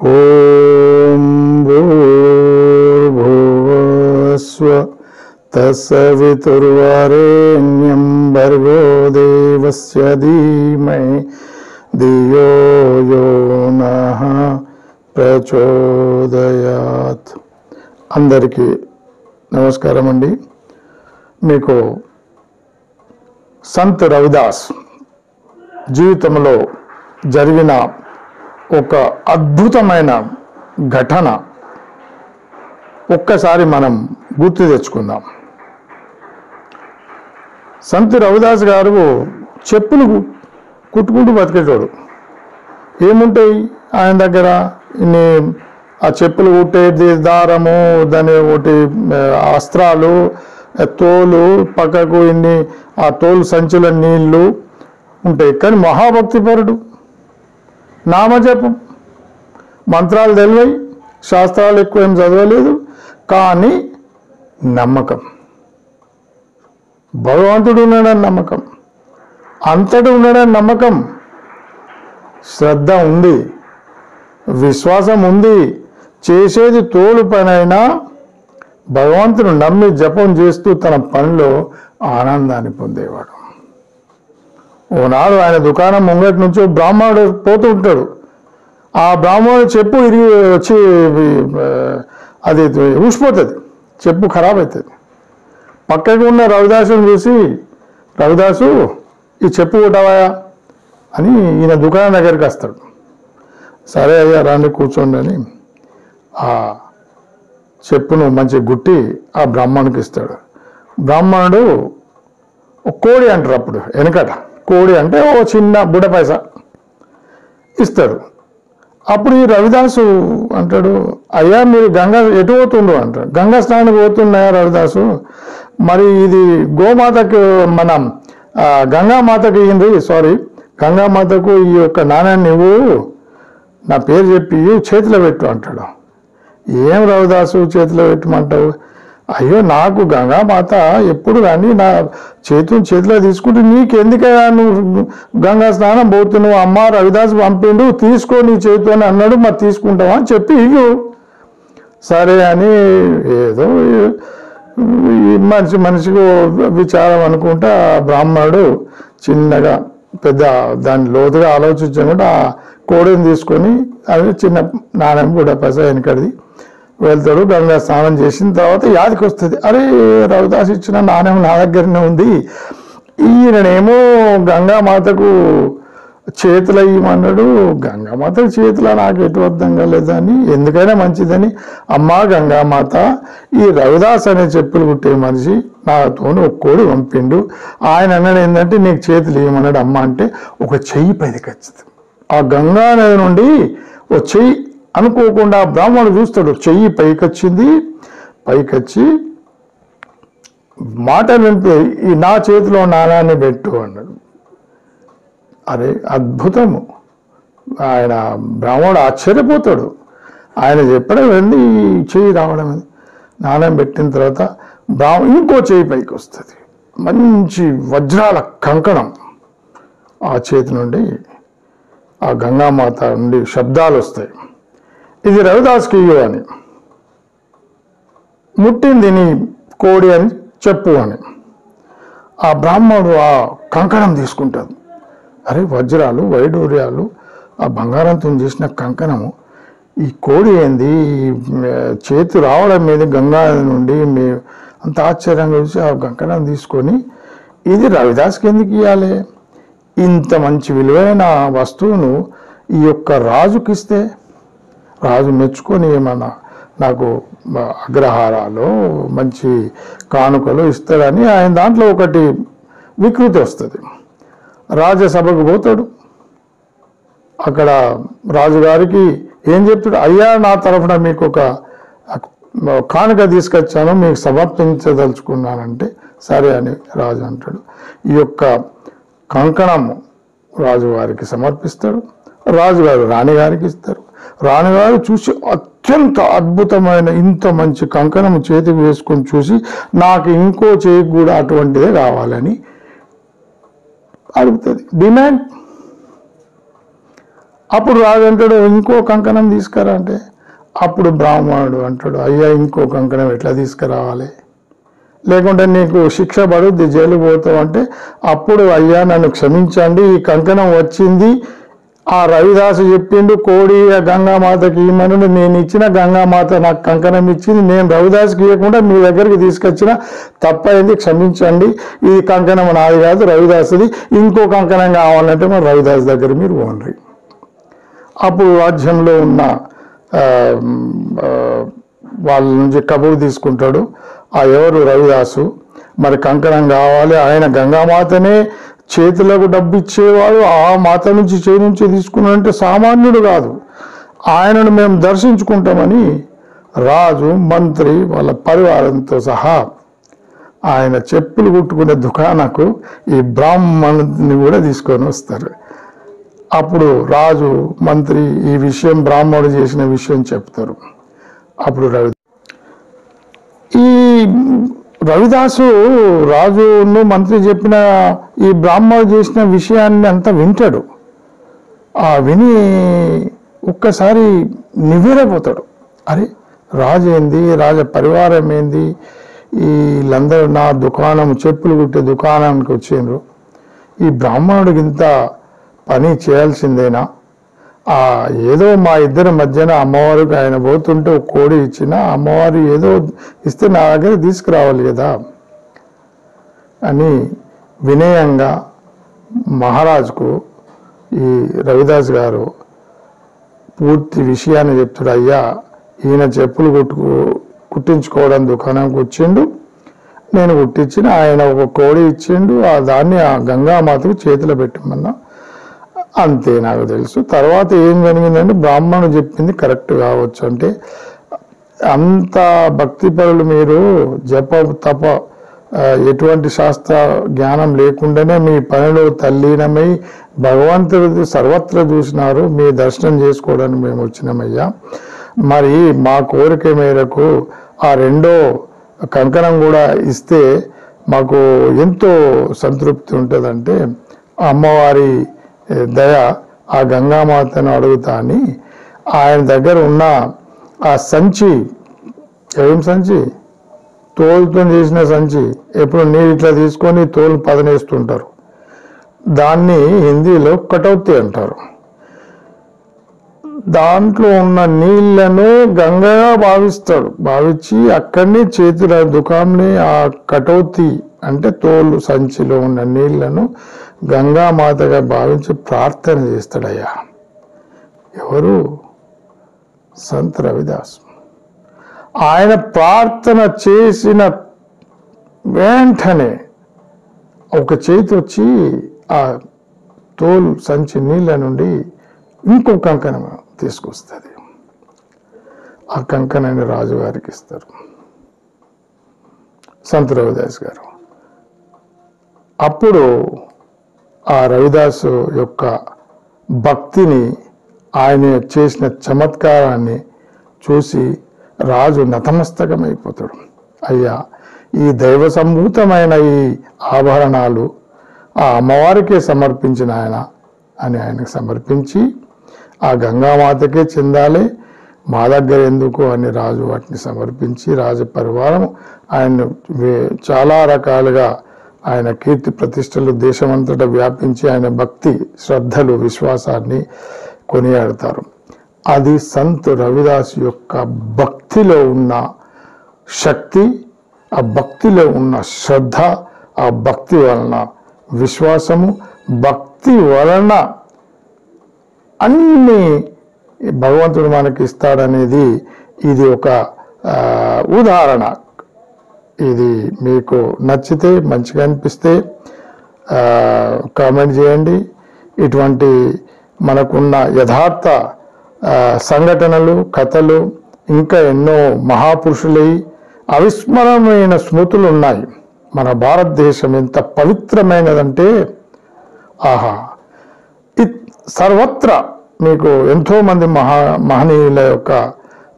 ఓం భూర్భువస్వ తస్సవితుర్వరేణ్యం భర్గో దేవస్య ధీమహి ధియో యో నః ప్రచోదయాత్. అందరికీ నమస్కారం అండి. మీకు సంత్ రవిదాస్ జీవితంలో జరిగిన ఒక అద్భుతమైన ఘటన ఒక్కసారి మనం గుర్తు తెచ్చుకుందాం. సంత్ రవిదాస్ గారు చెప్పులు కుట్టుకుంటూ బతికేటోడు. ఏముంటాయి ఆయన దగ్గర? ఇన్ని ఆ చెప్పులు కుట్టేది దారము, దాని ఒకటి అస్త్రాలు, తోలు, పక్కకు ఇన్ని ఆ తోలు సంచుల నీళ్లు ఉంటాయి. కానీ మహాభక్తిపరుడు, నామజపం, మంత్రాలు తెలివై, శాస్త్రాలు ఎక్కువ ఏం చదవలేదు, కానీ నమ్మకం, భగవంతుడు ఉన్నాడని నమ్మకం, అంతటి ఉన్నాడని నమ్మకం, శ్రద్ధ ఉంది, విశ్వాసం ఉంది. చేసేది తోలు పనైనా భగవంతుడు నమ్మి జపం చేస్తూ తన పనిలో ఆనందాన్ని పొందేవాడు. ఓనాడు ఆయన దుకాణం ముంగటి నుంచి బ్రాహ్మణుడు పోతూ ఉంటాడు. ఆ బ్రాహ్మణుడు చెప్పు ఇరిగి వచ్చి అది ఊసిపోతుంది, చెప్పు ఖరాబ్ అవుతుంది. పక్కకు ఉన్న రవిదాసుని చూసి, రవిదాసు ఈ చెప్పు కొట్టవా అని ఈయన దుకాణం దగ్గరికి వస్తాడు. సరే అయ్యా రాండి కూర్చోండి అని ఆ చెప్పును మంచి గుట్టి ఆ బ్రాహ్మణునికి ఇస్తాడు. బ్రాహ్మణుడు కోడి అంటారు అప్పుడు, వెనకట కోడి అంటే ఓ చిన్న బుడ్డ పైసా ఇస్తాడు. అప్పుడు ఈ రవిదాసు అంటాడు, అయ్యా మీరు గంగా ఎటు పోతుండ్రు అంటాడు. గంగా స్నానానికి పోతున్నాయా రవిదాసు? మరి ఇది గోమాతకు మనం గంగామాతకు ఇయ్యింది, గంగామాతకు ఈ యొక్క నాణ్యాన్ని నువ్వు నా పేరు చెప్పి చేతిలో పెట్టు అంటాడు. ఏం రవిదాసు చేతిలో పెట్టమంటావు? అయ్యో నాకు గంగామాత ఎప్పుడు కానీ నా చేతిలో తీసుకుంటే నీకెందుకయ్యా, నువ్వు గంగా స్నానం పోతున్నావు, అమ్మ రవిదాసు పంపిండు తీసుకో నీ చేతితో అని అన్నాడు, మరి తీసుకుంటావా అని చెప్పి ఇయ్యు. సరే అని ఏదో మనిషికి విచారం అనుకుంటా బ్రాహ్మణుడు చిన్నగా పెద్ద దాన్ని లోతుగా ఆలోచించకుండా ఆ కోడిని తీసుకొని అది చిన్న నాణ్యం కూడా పైసా వెనకడిది వెళ్తాడు. గంగా స్నానం చేసిన తర్వాత యాదికి వస్తుంది, అరే రవిదాస్ ఇచ్చిన నాణ్యం నా దగ్గరనే ఉంది, ఈయననేమో గంగామాతకు చేతులు ఇవ్వమన్నాడు, గంగామాతకు చేతుల నాకు ఎటు అర్థం కాలేదని, ఎందుకైనా మంచిదని అమ్మా గంగామాత ఈ రవిదాస్ అనే చెప్పులు కుట్టే మనిషి నాతో ఒక కోడి పంపిండు, ఆయన అన్నాడు ఏంటంటే నీకు చేతులు ఇవ్వమన్నాడు అమ్మ అంటే ఒక చెయ్యి పైకి వచ్చింది. ఆ గంగా నది నుండి ఓ చెయ్యి అనుకోకుండా బ్రాహ్మణుడు చూస్తాడు, చెయ్యి పైకొచ్చింది, పైకొచ్చి మాట వింటే ఈ నా చేతిలో నాణాన్ని పెట్టు అన్నాడు. అరే అద్భుతము! ఆయన బ్రాహ్మణుడు ఆశ్చర్యపోతాడు. ఆయన చెప్పడం వెళ్ళి చెయ్యి రావడం, నాణ్యం పెట్టిన తర్వాత ఇంకో చెయ్యి పైకి వస్తుంది, మంచి వజ్రాల కంకణం ఆ చేతి నుండి ఆ గంగామాత నుండి శబ్దాలు వస్తాయి, ఇది రవిదాస్కి ఇయ్యు అని, ముట్టింది నీ కోడి అని చెప్పు అని. ఆ బ్రాహ్మణుడు ఆ కంకణం తీసుకుంటాడు. అరే వజ్రాలు వైడూర్యాలు ఆ బంగారంతో చేసిన కంకణము, ఈ కోడి ఏంది చేతి రావడం మీద గంగా నుండి అంత ఆశ్చర్యంగా చూసి ఆ కంకణం తీసుకొని ఇది రవిదాస్కి ఎందుకు ఇవ్వాలి, ఇంత మంచి విలువైన వస్తువును ఈ యొక్క రాజుకి ఇస్తే రాజు మెచ్చుకొని ఏమన్నా నాకు అగ్రహారాలు మంచి కానుకలు ఇస్తాడని ఆయన దాంట్లో ఒకటి వికృతి వస్తుంది. రాజ్యసభకు పోతాడు. అక్కడ రాజుగారికి ఏం చెప్తాడు, అయ్యా నా తరఫున మీకు ఒక కానుక తీసుకొచ్చాను, మీకు సమర్పించదలుచుకున్నానంటే సరే అని రాజు అంటాడు. ఈ యొక్క కంకణము రాజుగారికి సమర్పిస్తాడు. రాజుగారు రాణిగారికి ఇస్తారు. రాణిగారు చూసి అత్యంత అద్భుతమైన ఇంత మంచి కంకణం చేతికి వేసుకొని చూసి నాకు ఇంకో చేయి కూడా అటువంటిదే కావాలని అడుగుతుంది, డిమాండ్. అప్పుడు రాజు అంటాడు ఇంకో కంకణం తీసుకురా అంటే, అప్పుడు బ్రాహ్మణుడు అంటాడు అయ్యా ఇంకో కంకణం ఎట్లా తీసుకురావాలి, లేకుంటే నీకు శిక్ష పడుద్ది, జైలు పోతావు అంటే, అప్పుడు అయ్యా నన్ను క్షమించండి, ఈ కంకణం వచ్చింది ఆ రవిదాసు చెప్పిండు కోడి గంగామాతకి ఇమ్మను, నేను ఇచ్చిన గంగామాత నాకు కంకణం ఇచ్చింది, నేను రవిదాసుకి ఇవ్వకుండా మీ దగ్గరికి తీసుకొచ్చిన తప్పైంది, క్షమించండి, ఈ కంకణం నాది కాదు రవిదాసుది, ఇంకో కంకణం కావాలంటే మరి రవిదాస్ దగ్గర మీరు ఓన్రి. అప్పుడు రాజ్యంలో ఉన్న వాళ్ళ నుంచి కబురు తీసుకుంటాడు, ఆ ఎవరు రవిదాసు, మరి కంకణం కావాలి, ఆయన గంగామాతనే చేతులకు డబ్బు ఇచ్చేవాడు, ఆ మాత నుంచి చేయి నుంచి తీసుకున్నాడంటే సామాన్యుడు కాదు, ఆయనను మేము దర్శించుకుంటామని రాజు మంత్రి వాళ్ళ పరివారంతో సహా ఆయన చెప్పులు కుట్టుకునే దుకాణకు ఈ బ్రాహ్మణుని కూడా తీసుకొని వస్తారు. అప్పుడు రాజు మంత్రి ఈ విషయం బ్రాహ్మణుడు చేసిన విషయం చెప్తారు. అప్పుడు ఈ రవిదాసు రాజును మంత్రి చెప్పిన ఈ బ్రాహ్మణుడు చేసిన విషయాన్ని అంతా వింటాడు. ఆ విని ఒక్కసారి నివ్వెరపోతాడు, అరే రాజు ఏంది, రాజ పరివారం ఏంది, వీళ్ళందరూ నా దుకాణం చెప్పులు కుట్టే దుకాణానికి వచ్చిండ్రు, ఈ బ్రాహ్మణుడికి ఇంత పని చేయాల్సిందేనా, ఏదో మా ఇద్దరి మధ్యన అమ్మవారికి ఆయన పోతుంటే ఒక కోడి ఇచ్చిన, అమ్మవారు ఏదో ఇస్తే నా దగ్గర తీసుకురావాలి కదా అని వినయంగా మహారాజుకు ఈ రవిదాస్ గారు పూర్తి విషయాన్ని చెప్తాడు. అయ్యా ఈయన చెప్పులు కుట్టించుకోవడం దుకాణంకి వచ్చిండు, నేను కుట్టించిన, ఆయన ఒక కోడి ఇచ్చిండు, దాన్ని ఆ గంగామాతకు చేతిలో పెట్టమన్నా, అంతే నాకు తెలుసు. తర్వాత ఏం జరిగిందంటే బ్రాహ్మణుడు చెప్పింది కరెక్ట్ కావచ్చు అంటే, అంత భక్తిపరులు మీరు జప తప ఎటువంటి శాస్త్ర జ్ఞానం లేకుండానే మీ పనిలో తల్లీనమై భగవంతుడు సర్వత్ర చూసినారు, మీ దర్శనం చేసుకోవడానికి మేము వచ్చినామయ్యా, మరి మా కోరిక మేరకు ఆ రెండో కంకణం కూడా ఇస్తే మాకు ఎంతో సంతృప్తి ఉంటుందంటే, అమ్మవారి దయ ఆ గంగామాతను అడుగుతా అని ఆయన దగ్గర ఉన్న ఆ సంచి, ఏం సంచి, తోలుతో చేసిన సంచి, ఎప్పుడు నీరు ఇట్లా తీసుకొని తోలు పదనేస్తుంటారు, దాన్ని హిందీలో కటౌతి అంటారు. దాంట్లో ఉన్న నీళ్లను గంగగా భావించి అక్కడనే చేతుల దుకాణంని ఆ కటౌతి అంటే తోలు సంచిలో ఉన్న నీళ్లను గంగామాతగా భావించి ప్రార్థన చేస్తాడయ్యా. ఎవరు? సంత్ రవిదాస్. ఆయన ప్రార్థన చేసిన వెంటనే ఒక చేతి వచ్చి ఆ తోలు సంచి నీళ్ళ నుండి ఇంకో కంకణం తీసుకొస్తుంది. ఆ కంకణాన్ని రాజుగారికి ఇస్తారు సంత్ రవిదాస్ గారు. అప్పుడు ఆ రవిదాసు యొక్క భక్తిని, ఆయన చేసిన చమత్కారాన్ని చూసి రాజు నతమస్తకమైపోతాడు. అయ్యా ఈ దైవ సంభూతమైన ఈ ఆభరణాలు ఆ అమ్మవారికే సమర్పించిన ఆయన అని ఆయనకు సమర్పించి, ఆ గంగామాతకే చెందాలి, మా దగ్గర ఎందుకు అని రాజు వాటిని సమర్పించి, రాజపరివారం ఆయన చాలా రకాలుగా ఆయన కీర్తి ప్రతిష్టలు దేశమంతటా వ్యాపించి ఆయన భక్తి శ్రద్ధలు విశ్వాసాన్ని కొనియాడతారు. అది సంత్ రవిదాస్ యొక్క భక్తిలో ఉన్న శక్తి, ఆ భక్తిలో ఉన్న శ్రద్ధ, ఆ భక్తి వలన విశ్వాసము, భక్తి వలన అన్ని భగవంతుడు మనకి ఇస్తాడనేది ఇది ఒక ఉదాహరణ. ఇది మీకు నచ్చితే, మంచిగా అనిపిస్తే కామెంట్ చేయండి. ఇటువంటి మనకున్న యథార్థ సంఘటనలు, కథలు, ఇంకా ఎన్నో మహాపురుషులై అవిస్మరణమైన స్మృతులు ఉన్నాయి. మన భారతదేశం ఎంత పవిత్రమైనదంటే ఆహా, సర్వత్రా మీకు ఎంతోమంది మహనీయుల యొక్క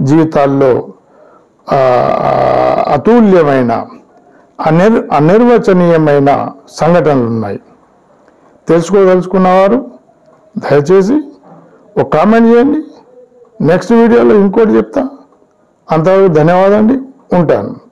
జీవితాల్లో అతుల్యమైన అనిర్వచనీయమైన సంఘటనలు ఉన్నాయి. తెలుసుకోదలుచుకున్నవారు దయచేసి ఒక కామెంట్ చేయండి. నెక్స్ట్ వీడియోలో ఇంకోటి చెప్తా. అంతవరకు ధన్యవాదాలు. ఉంటాను.